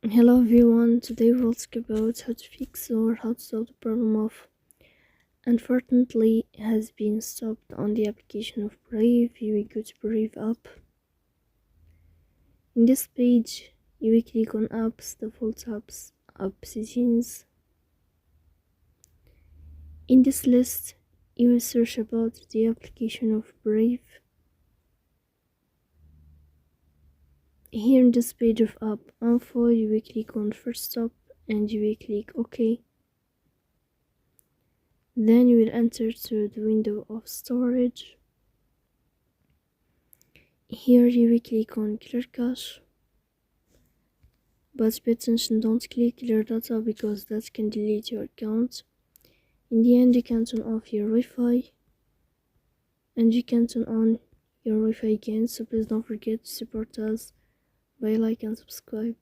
Hello everyone, today we'll talk about how to fix or how to solve the problem of unfortunately has been stopped on the application of Brave. You will go to Brave app. In this page, you will click on apps, default apps, app settings. In this list, you will search about the application of Brave. Here in this page of app info, you will click on first stop and you will click OK. Then you will enter to the window of storage. Here you will click on clear cache, but pay attention, don't click clear data because that can delete your account. In the end, you can turn off your Wi-Fi and you can turn on your Wi-Fi again, so please don't forget to support us by like and subscribe.